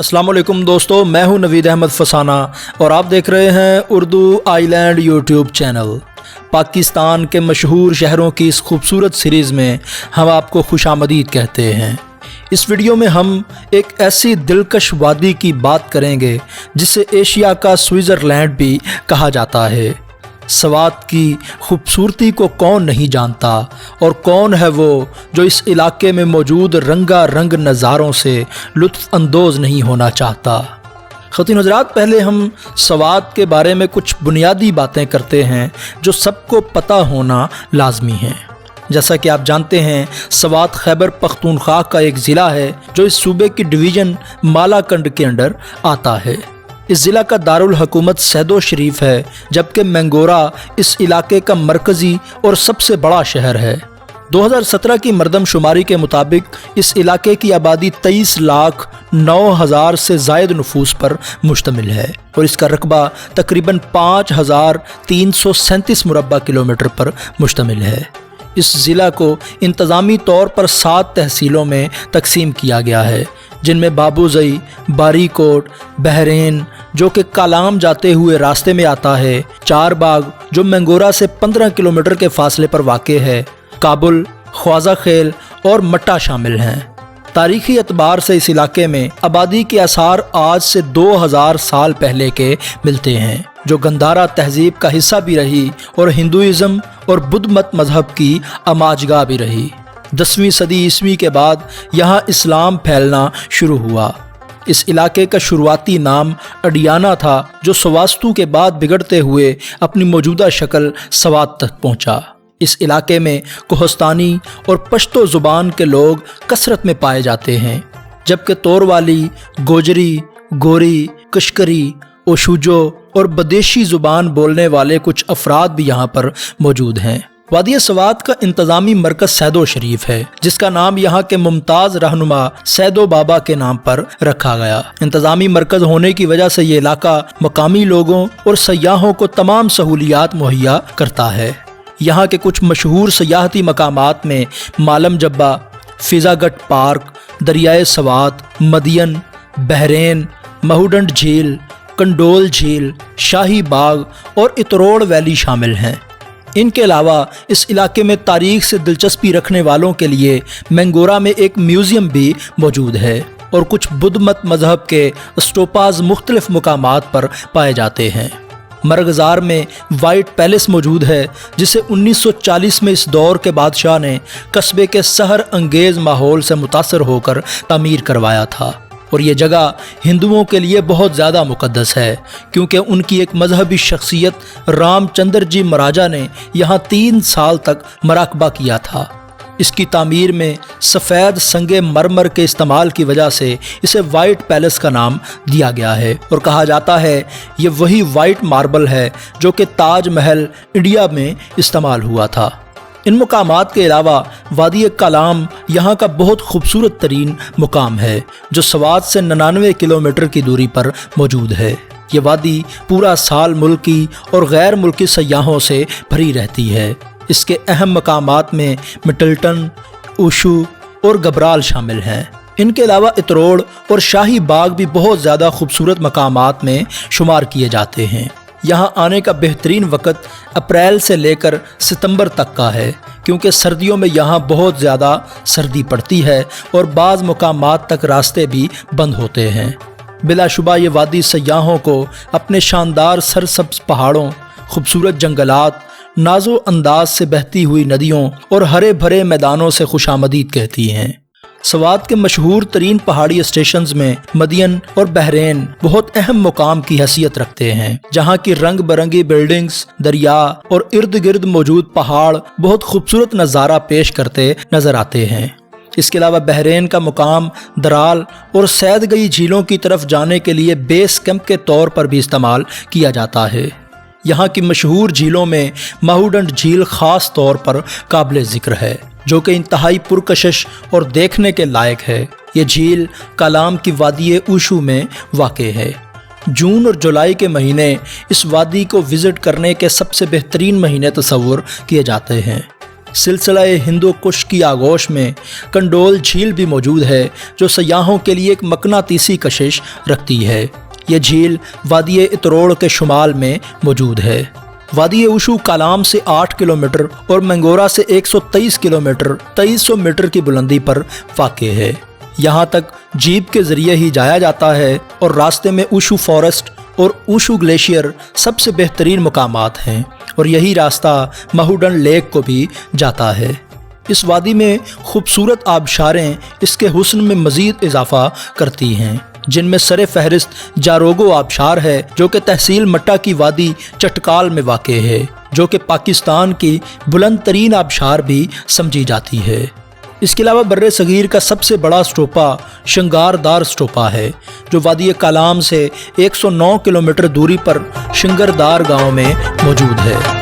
अस्सलाम वालेकुम दोस्तों, मैं हूं नवीद अहमद फसाना और आप देख रहे हैं Urdu island YouTube channel. Pakistan के मशहूर शहरों की इस खूबसूरत सीरीज़ में हम आपको खुशामदीद कहते हैं। इस वीडियो में हम एक ऐसी दिलकश वादी की बात करेंगे जिसे एशिया का स्विट्ज़रलैंड भी कहा जाता है। सवात की खूबसूरती को कौन नहीं जानता और कौन है वो जो इस इलाके में मौजूद रंगा रंग नज़ारों से लुत्फ़ अंदोज़ नहीं होना चाहता। ख़वातीन हज़रात, पहले हम सवात के बारे में कुछ बुनियादी बातें करते हैं जो सबको पता होना लाजमी है। जैसा कि आप जानते हैं, सवात खैबर पख्तूनख्वा का एक ज़िला है जो इस सूबे की डिवीज़न मालाकंड के अंडर आता है। इस ज़िला का दारुल हुकूमत सैदो शरीफ है, जबकि मैंगोरा इस इलाके का मरकज़ी और सबसे बड़ा शहर है। 2017 की मरदमशुमारी के मुताबिक इस इलाके की आबादी 23,09,000 से ज़ायद नफूस पर मुश्तमिल है और इसका रकबा तकरीबन 5,337 मुरब्बा किलोमीटर पर मुश्तमिल है। इस ज़िला को इंतज़ामी तौर पर 7 तहसीलों में तकसीम किया गया है, जिनमें बाबूज़ई, बारीकोट, बहरेन जो कि कालाम जाते हुए रास्ते में आता है, चारबाग जो मैंगोरा से 15 किलोमीटर के फासले पर वाक़ है, काबुल, ख्वाजा खेल और मट्टा शामिल हैं। तारीख़ी एतबार से इस इलाके में आबादी के आसार आज से 2000 साल पहले के मिलते हैं, जो गंधारा तहज़ीब का हिस्सा भी रही और हिंदुइज़्म और बुद्ध मत मज़हब की अमाजगाह भी रही। 10वीं सदी ईस्वी के बाद यहाँ इस्लाम फैलना शुरू हुआ। इस इलाके का शुरुआती नाम अडियाना था, जो सवास्तु के बाद बिगड़ते हुए अपनी मौजूदा शक्ल सवात तक पहुँचा। इस इलाके में कोहस्तानी और पश्तो ज़ुबान के लोग कसरत में पाए जाते हैं, जबकि तोरवाली, गोजरी, गोरी, कश्करी, ओशुजो और बदेशी ज़ुबान बोलने वाले कुछ अफराद भी यहाँ पर मौजूद हैं। वादी सवात का इंतज़ामी मरकज़ सैदो शरीफ है, जिसका नाम यहाँ के मुमताज़ रहनुमा सैदो बाबा के नाम पर रखा गया। इंतज़ामी मरकज़ होने की वजह से ये इलाका मकामी लोगों और सयाहों को तमाम सहूलियात मुहैया करता है। यहाँ के कुछ मशहूर सयाहती मकामात में मालम जब्बा, फिज़ागट पार्क, दरियाए सवात, मदियन, बहरेन, महूडंड झील, कंडोल झील, शाही बाग और इतरोड़ वैली शामिल हैं। इनके अलावा इस इलाके में तारीख से दिलचस्पी रखने वालों के लिए मैंगोरा में एक म्यूज़ियम भी मौजूद है और कुछ बुद्ध मत मज़हब के स्टोपाज मुख्तलिफ मुकामात पर पाए जाते हैं। मरगज़ार में वाइट पैलेस मौजूद है, जिसे 1940 में इस दौर के बादशाह ने कस्बे के सहर अंगेज़ माहौल से मुतासर होकर तामीर करवाया था और ये जगह हिंदुओं के लिए बहुत ज़्यादा मुक़द्दस है, क्योंकि उनकी एक मजहबी शख्सियत रामचंद्र जी महाराजा ने यहाँ 3 साल तक मराकबा किया था। इसकी तामीर में सफ़ेद संगे मरमर के इस्तेमाल की वजह से इसे वाइट पैलेस का नाम दिया गया है और कहा जाता है ये वही वाइट मार्बल है जो कि ताज महल इंडिया में इस्तेमाल हुआ था। इन मुकामात के अलावा वादी कालाम यहाँ का बहुत खूबसूरत तरीन मुकाम है, जो सवात से 99 किलोमीटर की दूरी पर मौजूद है। ये वादी पूरा साल मुल्की और गैर मुल्की सयाहों से भरी रहती है। इसके अहम मकामात में मिटलटन, ऊशू और गबराल शामिल हैं। इनके अलावा इतरोड़ और शाही बाग भी बहुत ज़्यादा खूबसूरत मकामात में शुमार किए जाते हैं। यहाँ आने का बेहतरीन वक़्त अप्रैल से लेकर सितंबर तक का है, क्योंकि सर्दियों में यहाँ बहुत ज़्यादा सर्दी पड़ती है और बाज़ मुकामात तक रास्ते भी बंद होते हैं। बिलाशुबा ये वादी सयाहों को अपने शानदार सरसब्ज़ पहाड़ों, खूबसूरत जंगलात, नाजो अंदाज से बहती हुई नदियों और हरे भरे मैदानों से खुशामदीद कहती हैं। सवात के मशहूर तरीन पहाड़ी स्टेशंस में मदियन और बहरेन बहुत अहम मुकाम की हैसियत रखते हैं, जहाँ की रंग बिरंगी बिल्डिंग्स, दरिया और इर्द गिर्द मौजूद पहाड़ बहुत खूबसूरत नज़ारा पेश करते नजर आते हैं। इसके अलावा बहरेन का मुकाम दराल और सैदगई झीलों की तरफ जाने के लिए बेस कैंप के तौर पर भी इस्तेमाल किया जाता है। यहाँ की मशहूर झीलों में महूडंड झील ख़ास तौर पर काबिल ज़िक्र है, जो कि इंतहाई पुरकशिश और देखने के लायक है। ये झील कालाम की वादी ऊशू में वाक़ है। जून और जुलाई के महीने इस वादी को विज़िट करने के सबसे बेहतरीन महीने तस्वुर किए जाते हैं। سلسلہ ہندو کش کی آغوش میں کنڈول جھیل بھی موجود ہے جو سیاحوں کے لیے ایک مقناطیسی کشش رکھتی ہے۔ یہ جھیل وادی اتروڑ کے شمال میں موجود ہے۔ وادی اوشو کالام سے 8 کلومیٹر اور منگورا سے 123 کلومیٹر 2300 میٹر کی بلندی پر واقع ہے۔ یہاں تک جیپ کے ذریعے ہی جایا جاتا ہے اور راستے میں اوشو فارسٹ اور اوشو گلیشیئر سب سے بہترین مقامات ہیں اور یہی راستہ مہوڈن لیک کو بھی جاتا ہے۔ اس وادی میں خوبصورت آبشاریں اس کے حسن میں مزید اضافہ کرتی ہیں، جن میں سر فہرست جاروگو آبشار ہے جو کہ تحصیل مٹا کی وادی چٹکال میں واقع ہے، جو کہ پاکستان کی بلند ترین آبشار بھی سمجھی جاتی ہے۔ اس کے علاوہ بر صغیر کا سب سے بڑا اسٹوپا شنگار دار اسٹوپا ہے جو وادی کالام سے 109 کلومیٹر دوری پر شنگردار گاؤں میں موجود ہے۔